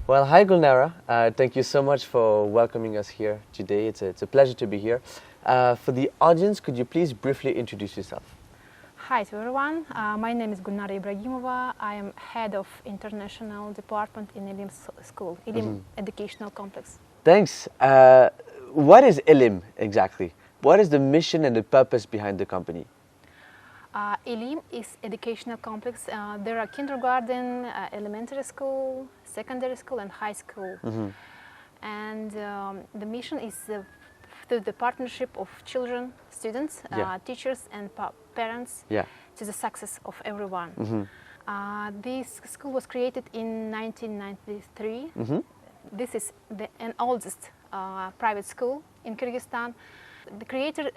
Well, hi Gulnara. Thank you so much for welcoming us here today. It's a pleasure to be here. For the audience, could you please briefly introduce yourself? Hi to everyone. My name is Gulnara Ibragimova. I am head of international department in Ilim School, Ilim Educational Complex. Thanks. What is Ilim exactly? What is the mission and the purpose behind the company? Ilim is educational complex. There are kindergarten, elementary school, secondary school, and high school. And the mission is through the partnership of children, students, teachers, and parents to the success of everyone. This school was created in 1993. This is an oldest private school in Kyrgyzstan. The creator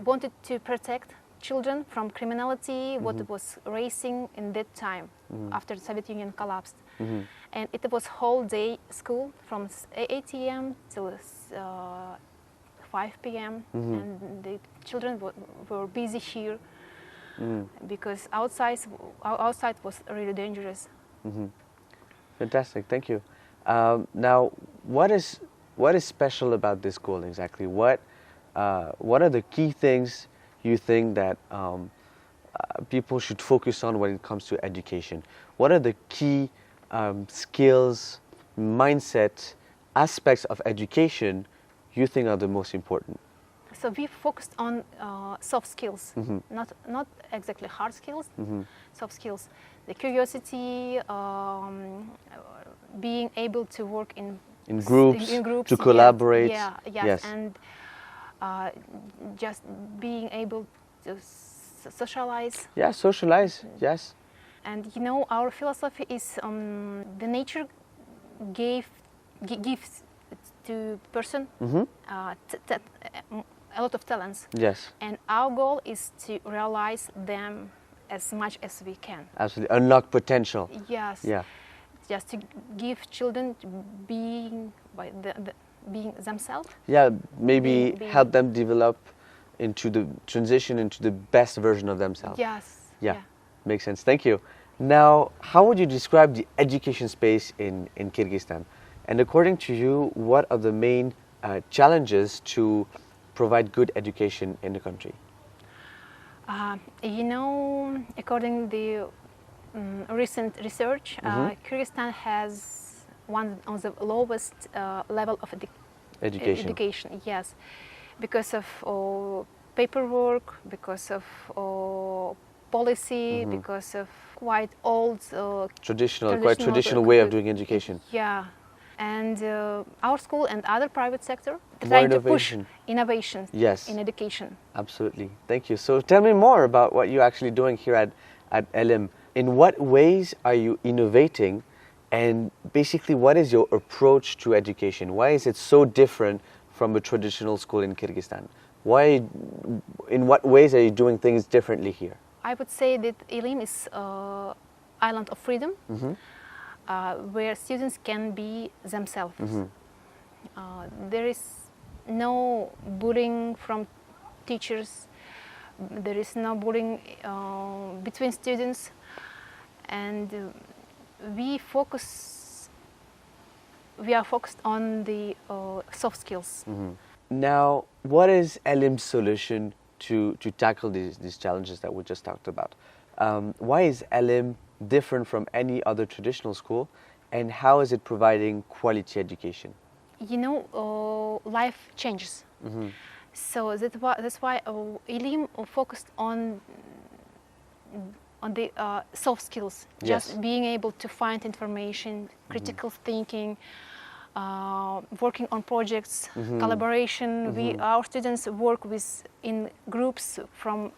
wanted to protect children from criminality, what was racing in that time after the Soviet Union collapsed. And it was whole day school from 8 a.m. till 5 p.m. And the children were busy here because outside was really dangerous. Fantastic, thank you. Now, what is special about this school exactly? What are the key things you think that people should focus on when it comes to education? What are the key skills, mindset, aspects of education you think are the most important? So we focused on soft skills, not exactly hard skills, soft skills. The curiosity, being able to work in groups, to collaborate. Yes. And just being able to socialize. Yeah, socialize, yes. And you know, our philosophy is the nature gives to person a lot of talents. Yes. And our goal is to realize them as much as we can. Absolutely, unlock potential. Yes. Yeah. Just to give children being themselves. Yeah, maybe help them develop into the transition into the best version of themselves. Yes. Yeah. Makes sense. Thank you. Now, how would you describe the education space in Kyrgyzstan? And according to you, what are the main challenges to provide good education in the country? You know, according to the recent research, Kyrgyzstan has one of the lowest level of education. Yes, because of paperwork, because of policy, because of quite old traditional way of doing education. Yeah, and our school and other private sector trying to push innovation in education. Absolutely. Thank you. So tell me more about what you're actually doing here at Ilim. In what ways are you innovating, and basically what is your approach to education? Why is it so different from a traditional school in Kyrgyzstan? In what ways are you doing things differently here? I would say that Ilim is an island of freedom, where students can be themselves. There is no bullying from teachers. There is no bullying between students, and we are focused on the soft skills. Now, what is Ilim's solution to tackle these challenges that we just talked about? Why is Ilim different from any other traditional school, and how is it providing quality education? You know, life changes. So that's why Ilim focused on the soft skills, just being able to find information, critical thinking, working on projects, collaboration. Our students work in groups from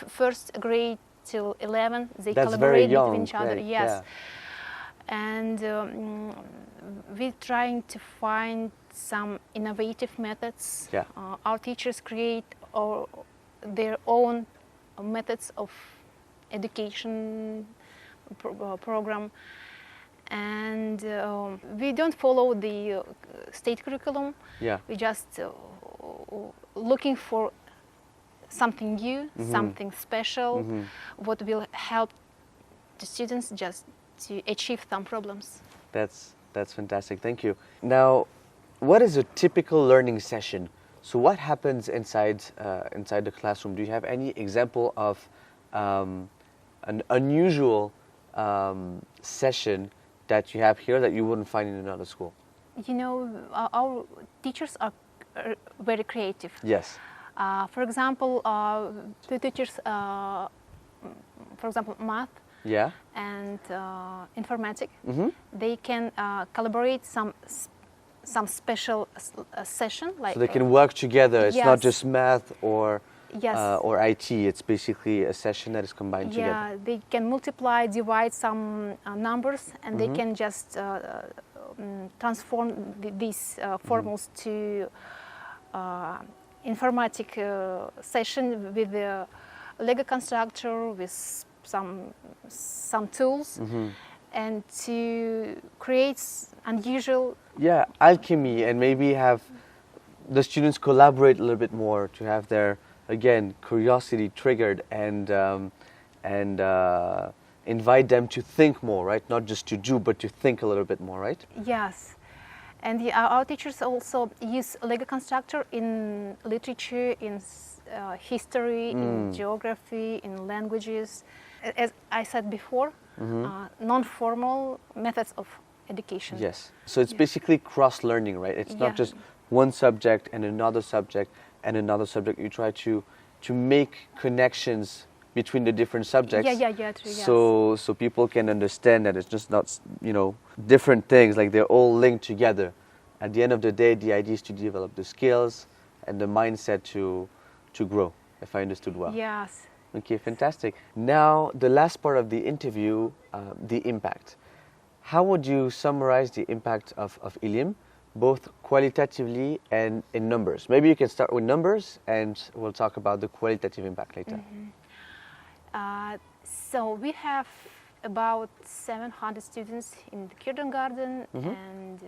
first grade till 11. They collaborate with each other. Yes. Yeah. And we're trying to find some innovative methods. Our teachers create their own methods of education program, and we don't follow the state curriculum. We just looking for something new, something special, what will help the students just to achieve some problems. That's fantastic. Thank you. Now, what is a typical learning session? So, what happens inside the classroom? Do you have any example of an unusual session that you have here that you wouldn't find in another school? You know, our teachers are very creative. Yes. For example, the teachers, for example, math. Yeah. And informatics, Mm-hmm. they can collaborate some special session, like So they can work together. It's not yes. just math or Yes. or IT. It's basically a session that is combined together. Yeah, they can multiply, divide some numbers, and they can just transform these formulas to informatic session with the Lego constructor, with some tools, and to create unusual. Yeah, alchemy, and maybe have the students collaborate a little bit more to have their, again, curiosity triggered, and invite them to think more, right? Not just to do, but to think a little bit more, right? Yes, and our teachers also use Lego constructor in literature, in history, in geography, in languages. As I said before, non-formal methods of education. Yes. So it's basically cross-learning, right? It's Yeah. not just one subject and another subject and another subject. You try to make connections between the different subjects. True, yes. So people can understand that it's just not, different things, like they're all linked together. At the end of the day, the idea is to develop the skills and the mindset to grow, if I understood well. Yes. Okay, fantastic. Now, the last part of the interview, the impact. How would you summarize the impact of Ilim, both qualitatively and in numbers? Maybe you can start with numbers, and we'll talk about the qualitative impact later. So we have about 700 students in the kindergarten and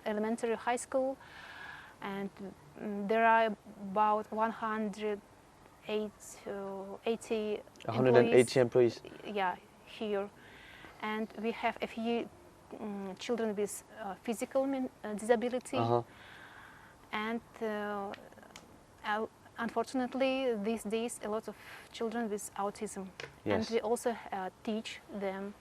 elementary high school, and there are about 180 employees. Yeah, here, and we have a few children with physical disability, and unfortunately these days a lot of children with autism. Yes. And we also teach them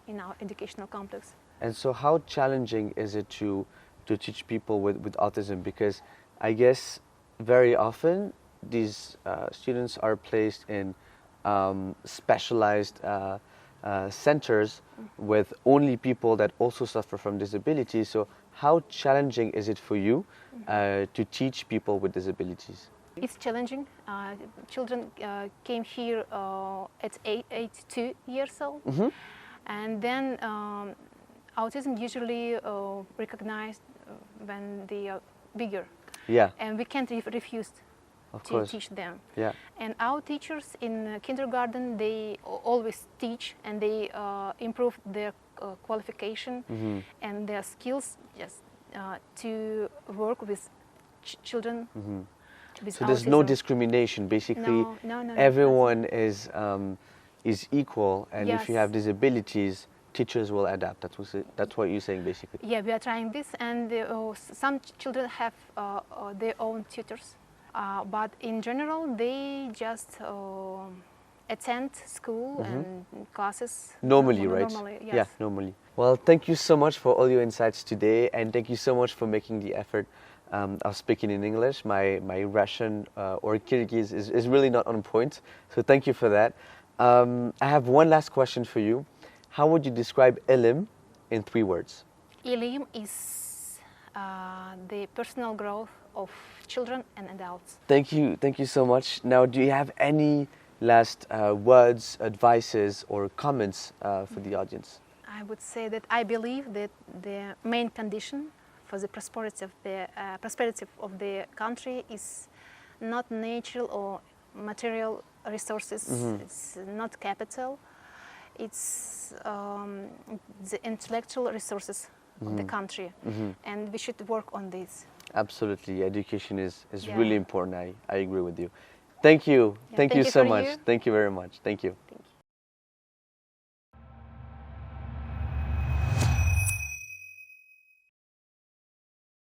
in our educational complex. And so how challenging is it to teach people with autism? Because I guess very often these students are placed in specialized centers with only people that also suffer from disabilities. So how challenging is it for you to teach people with disabilities? It's challenging. Children came here at 82 years old, and then autism usually recognized when they are bigger. Yeah. And we can't refuse Of to course. teach them. Yeah. And our teachers in kindergarten, they always teach, and they improve their qualification and their skills just to work with children with So there's no autism. discrimination. Basically, No, everyone is equal, and if you Yes. have disabilities, teachers will adapt. That's what you're saying, basically. Yeah, we are trying this, and some children have their own tutors, but in general, they just attend school and classes Normally, right? Normally, yes. Yeah, normally. Well, thank you so much for all your insights today, and thank you so much for making the effort of speaking in English. My Russian or Kyrgyz is really not on point, so thank you for that. I have one last question for you. How would you describe Ilim in 3 words? Ilim is the personal growth of children and adults. Thank you so much. Now, do you have any last words, advices, or comments for the audience? I would say that I believe that the main condition for the prosperity of the country is not natural or material resources. It's not capital. It's the intellectual resources of the country, and we should work on this. Absolutely, education is Yeah. really important. I agree with you. Thank you. Yeah, Thank you thank you so for much. you. Thank you very much. Thank you.